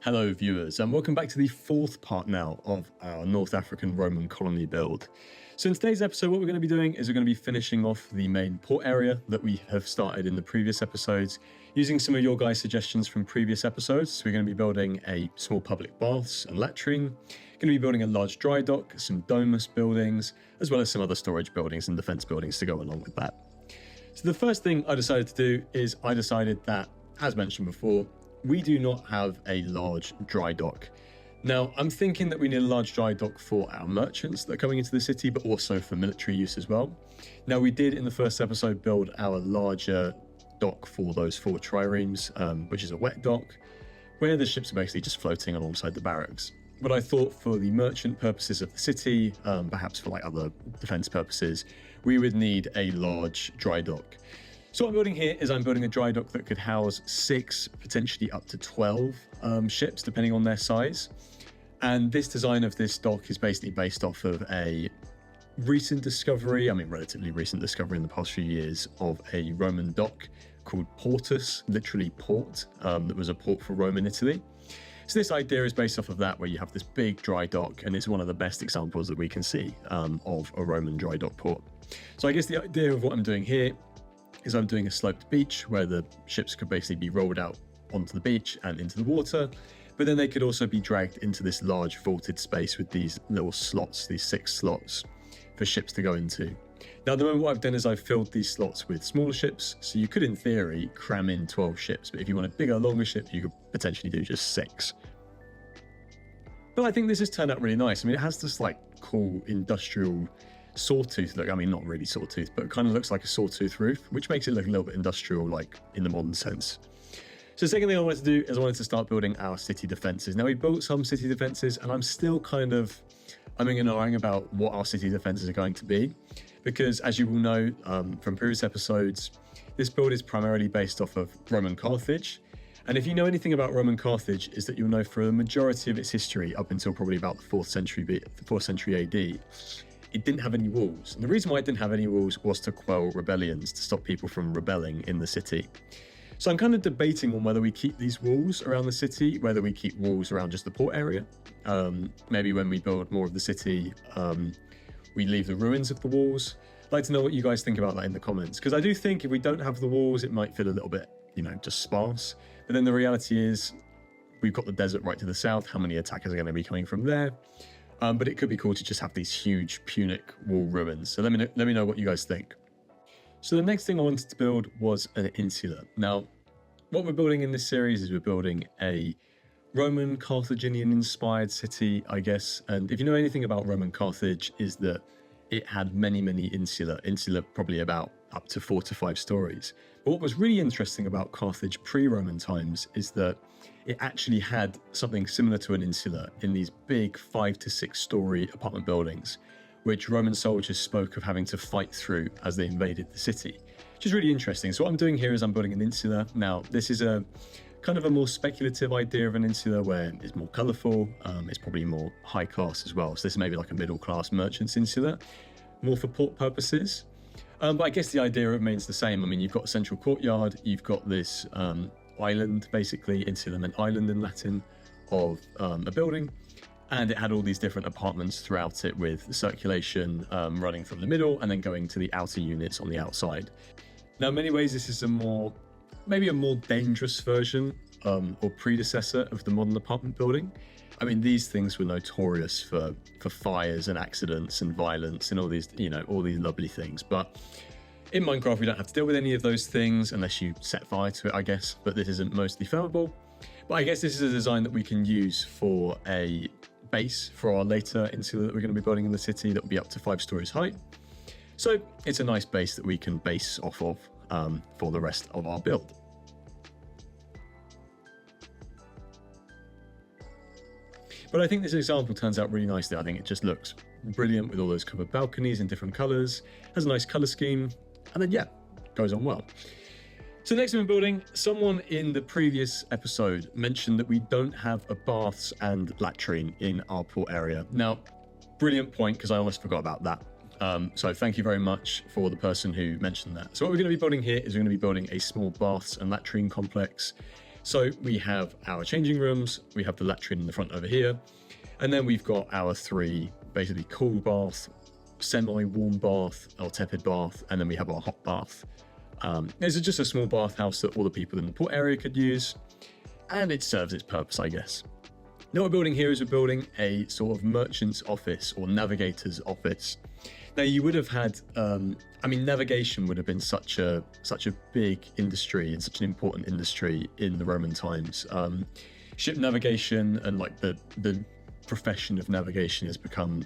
Hello viewers, and welcome back to the fourth part now of our North African Roman colony build. So in today's episode, what we're going to be doing is we're going to be finishing off the main port area that we have started in the previous episodes, using some of your guys' suggestions from previous episodes. So we're going to be building a small public baths and latrine, going to be building a large dry dock, some domus buildings, as well as some other storage buildings and defense buildings to go along with that. So the first thing I decided to do is I decided that, as mentioned before, we do not have a large dry dock. Now, I'm thinking that we need a large dry dock for our merchants that are coming into the city, but also for military use as well. Now, we did in the first episode build our larger dock for those 4 triremes, which is a wet dock, where the ships are basically just floating alongside the barracks. But I thought for the merchant purposes of the city, perhaps for like other defense purposes, we would need a large dry dock. So what I'm building here is I'm building a dry dock that could house 6, potentially up to 12 ships, depending on their size. And this design of this dock is basically based off of a recent discovery, relatively recent discovery in the past few years, of a Roman dock called Portus, literally port, that was a port for Rome in Italy. So this idea is based off of that, where you have this big dry dock, and it's one of the best examples that we can see of a Roman dry dock port. So I guess the idea of what I'm doing here is I'm doing a sloped beach where the ships could basically be rolled out onto the beach and into the water, but then they could also be dragged into this large vaulted space with these little slots, these 6 slots for ships to go into. Now, at the moment, what I've done is I've filled these slots with smaller ships, so you could, in theory, cram in 12 ships, but if you want a bigger, longer ship, you could potentially do just 6. But I think this has turned out really nice. It has this like cool industrial sawtooth look. Not really sawtooth, but it kind of looks like a sawtooth roof, which makes it look a little bit industrial, like in the modern sense. So the second thing I wanted to do is I wanted to start building our city defenses. Now, we built some city defenses, and I'm still kind of umming and ahhing about what our city defenses are going to be, because as you will know from previous episodes, this build is primarily based off of Roman Carthage. And if you know anything about Roman Carthage, is that you'll know for the majority of its history, up until probably about the 4th century AD, it didn't have any walls. And the reason why it didn't have any walls was to quell rebellions, to stop people from rebelling in the city. So I'm kind of debating on whether we keep these walls around the city, whether we keep walls around just the port area. Maybe when we build more of the city, we leave the ruins of the walls. I'd like to know what you guys think about that in the comments, because I do think if we don't have the walls, it might feel a little bit, just sparse. But then the reality is we've got the desert right to the south. How many attackers are going to be coming from there? But it could be cool to just have these huge Punic wall ruins. So let me know what you guys think. So the next thing I wanted to build was an insula. Now, what we're building in this series is we're building a Roman Carthaginian inspired city, I guess. And if you know anything about Roman Carthage, is that it had many, many insula probably about up to 4 to 5 stories. But what was really interesting about Carthage pre-Roman times is that it actually had something similar to an insula in these big 5 to 6 story apartment buildings, which Roman soldiers spoke of having to fight through as they invaded the city, which is really interesting. So what I'm doing here is I'm building an insula. Now, this is a kind of a more speculative idea of an insula where it's more colourful, it's probably more high class as well. So this is maybe like a middle class merchant's insula, more for port purposes. But I guess the idea remains the same. You've got a central courtyard, you've got this island, basically, insula meant island in Latin, of a building, and it had all these different apartments throughout it with circulation running from the middle and then going to the outer units on the outside. Now, in many ways, this is maybe a more dangerous version or predecessor of the modern apartment building. These things were notorious for fires and accidents and violence and all these lovely things. But in Minecraft, we don't have to deal with any of those things unless you set fire to it, I guess. But this isn't mostly flammable. But I guess this is a design that we can use for a base for our later insula that we're going to be building in the city that will be up to 5 stories height. So it's a nice base that we can base off of for the rest of our build. But I think this example turns out really nicely. I think it just looks brilliant with all those covered balconies in different colours, has a nice colour scheme, and then goes on well. So next thing we're building, someone in the previous episode mentioned that we don't have a baths and latrine in our port area. Now, brilliant point, because I almost forgot about that. So thank you very much for the person who mentioned that. So what we're going to be building here is we're going to be building a small baths and latrine complex, So we have our changing rooms, we have the latrine in the front over here, and then we've got our 3 basically cool bath, semi-warm bath, or tepid bath, and then we have our hot bath. This is just a small bathhouse that all the people in the port area could use, and it serves its purpose, I guess. Now what we're building here is we're building a sort of merchant's office or navigator's office. Now you would have had, navigation would have been such a big industry and such an important industry in the Roman times. Ship navigation and like the profession of navigation has become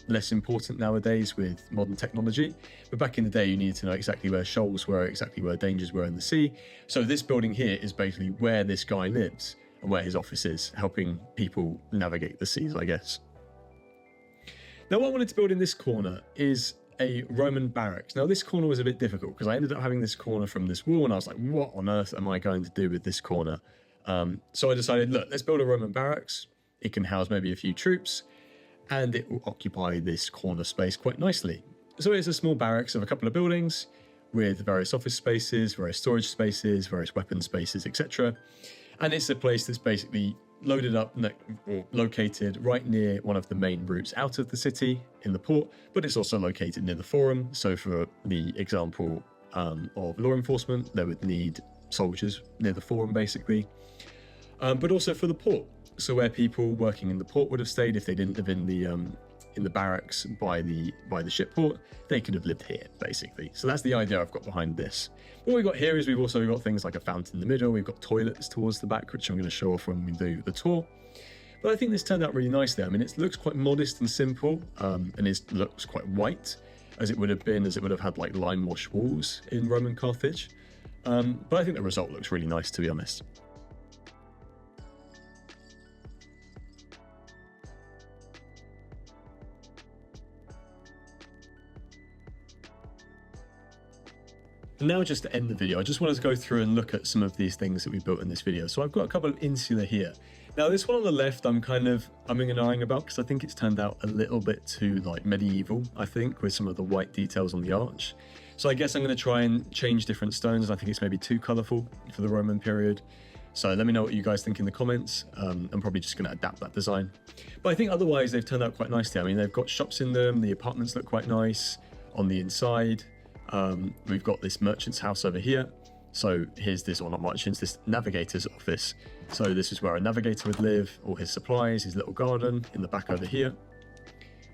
less important nowadays with modern technology. But back in the day, you needed to know exactly where shoals were, exactly where dangers were in the sea. So this building here is basically where this guy lives and where his office is, helping people navigate the seas, I guess. Now what I wanted to build in this corner is a Roman barracks. Now this corner was a bit difficult because I ended up having this corner from this wall and I was like, what on earth am I going to do with this corner? So I decided, look, let's build a Roman barracks. It can house maybe a few troops and it will occupy this corner space quite nicely. So it's a small barracks of a couple of buildings with various office spaces, various storage spaces, various weapon spaces, etc. And it's a place that's basically loaded up or located right near one of the main routes out of the city in the port, but it's also located near the forum. So for the example of law enforcement, they would need soldiers near the forum basically, but also for the port. So where people working in the port would have stayed if they didn't live in the barracks by the ship port, they could have lived here basically. So that's the idea I've got behind this. What we've got here is we've also got things like a fountain in the middle. We've got toilets towards the back, which I'm going to show off when we do the tour. But I think this turned out really nicely. I mean, it looks quite modest and simple, and it looks quite white, as it would have had like lime wash walls in Roman Carthage. But I think the result looks really nice, to be honest. And now just to end the video, I just wanted to go through and look at some of these things that we built in this video. So I've got a couple of insula here. Now this one on the left, I'm kind of umming and ahhing about because I think it's turned out a little bit too like medieval, I think, with some of the white details on the arch. So I guess I'm going to try and change different stones. I think it's maybe too colourful for the Roman period. So let me know what you guys think in the comments. I'm probably just going to adapt that design. But I think otherwise they've turned out quite nicely. I mean, they've got shops in them. The apartments look quite nice on the inside. We've got this merchant's house over here. So here's this, or not merchant's, this navigator's office. So this is where a navigator would live, all his supplies, his little garden in the back over here.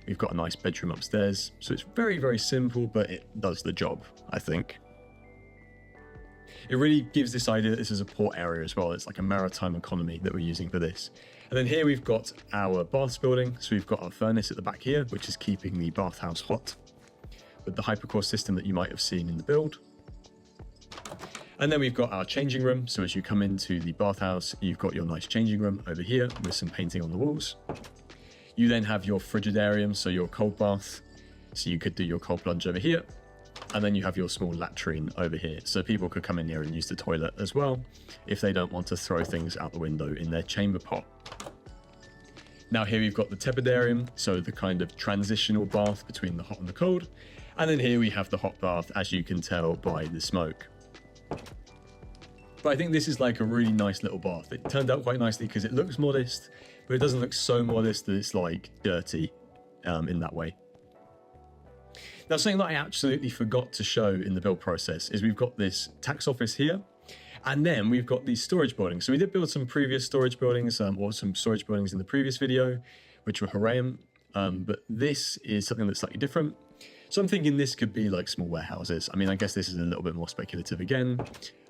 We've got a nice bedroom upstairs. So it's very, very simple, but it does the job, I think. It really gives this idea that this is a port area as well. It's like a maritime economy that we're using for this. And then here we've got our baths building. So we've got our furnace at the back here, which is keeping the bathhouse hot, with the hypercore system that you might have seen in the build. And then we've got our changing room. So as you come into the bathhouse, you've got your nice changing room over here with some painting on the walls. You then have your frigidarium, so your cold bath. So you could do your cold plunge over here. And then you have your small latrine over here. So people could come in here and use the toilet as well if they don't want to throw things out the window in their chamber pot. Now here we've got the tepidarium, so the kind of transitional bath between the hot and the cold. And then here we have the hot bath, as you can tell by the smoke. But I think this is like a really nice little bath. It turned out quite nicely because it looks modest, but it doesn't look so modest that it's like dirty in that way. Now, something that I absolutely forgot to show in the build process is we've got this tax office here, and then we've got these storage buildings. So we did build some previous storage buildings, or some storage buildings in the previous video, which were Horaeum, but this is something that's slightly different. So I'm thinking this could be like small warehouses. I mean, I guess this is a little bit more speculative again,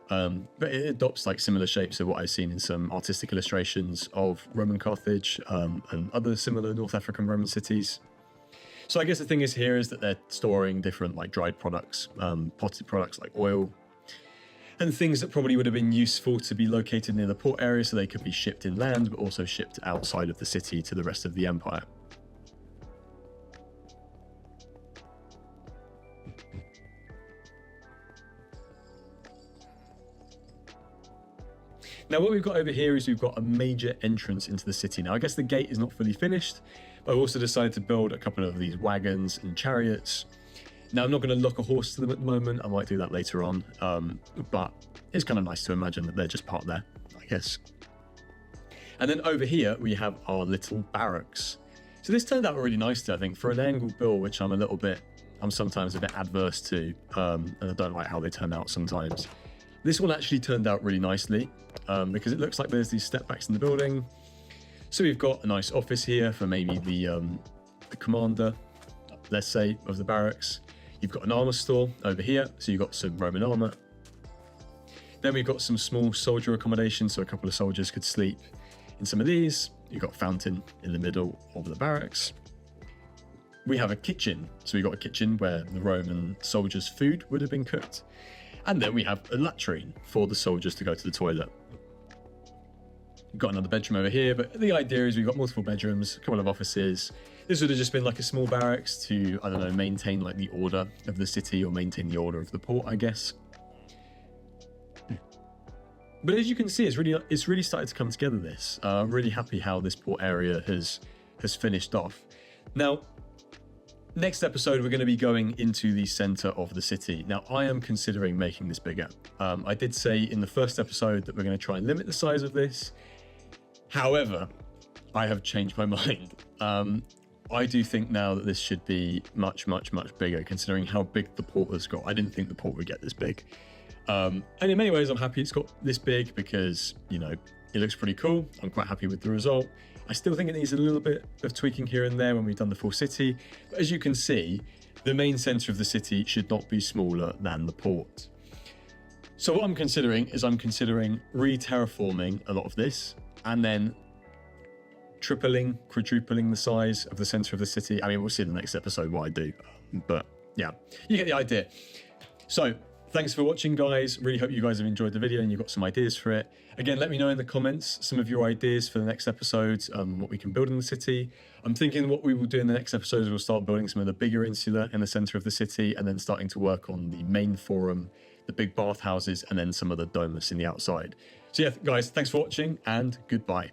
but it adopts like similar shapes of what I've seen in some artistic illustrations of Roman Carthage and other similar North African Roman cities. So I guess the thing is here is that they're storing different like dried products, potted products like oil, and things that probably would have been useful to be located near the port area so they could be shipped inland, but also shipped outside of the city to the rest of the empire. Now what we've got over here is we've got a major entrance into the city. Now I guess the gate is not fully finished, but I've also decided to build a couple of these wagons and chariots. Now I'm not going to lock a horse to them at the moment, I might do that later on, but it's kind of nice to imagine that they're just parked there, I guess. And then over here, we have our little barracks. So this turned out really nicely, I think, for an angled build, which I'm sometimes a bit adverse to, and I don't like how they turn out sometimes. This one actually turned out really nicely, because it looks like there's these step backs in the building. So we've got a nice office here for maybe the commander, let's say, of the barracks. You've got an armor store over here, so you've got some Roman armor. Then we've got some small soldier accommodation, so a couple of soldiers could sleep in some of these. You've got a fountain in the middle of the barracks. We have a kitchen, so we've got a kitchen where the Roman soldiers' food would have been cooked. And then we have a latrine for the soldiers to go to the toilet. We've got another bedroom over here, but the idea is we've got multiple bedrooms, a couple of offices. This would have just been like a small barracks to, I don't know, maintain like the order of the city or maintain the order of the port, I guess. But as you can see, it's really started to come together, this. I'm really happy how this port area has finished off. Now, next episode, we're going to be going into the center of the city. Now, I am considering making this bigger. I did say in the first episode that we're going to try and limit the size of this. However, I have changed my mind. I do think now that this should be much, much, much bigger, considering how big the port has got. I didn't think the port would get this big. And in many ways, I'm happy it's got this big because, you know, it looks pretty cool. I'm quite happy with the result. I still think it needs a little bit of tweaking here and there when we've done the full city. But as you can see, the main center of the city should not be smaller than the port. So what I'm considering is re-terraforming a lot of this and then tripling, quadrupling the size of the center of the city. I mean, we'll see in the next episode what I do. But yeah, you get the idea. So thanks for watching, guys. Really hope you guys have enjoyed the video and you've got some ideas for it. Again, let me know in the comments some of your ideas for the next episodes, what we can build in the city. I'm thinking what we will do in the next episode is we'll start building some of the bigger insula in the center of the city and then starting to work on the main forum, the big bathhouses, and then some of the domus in the outside. So yeah, guys, thanks for watching and goodbye.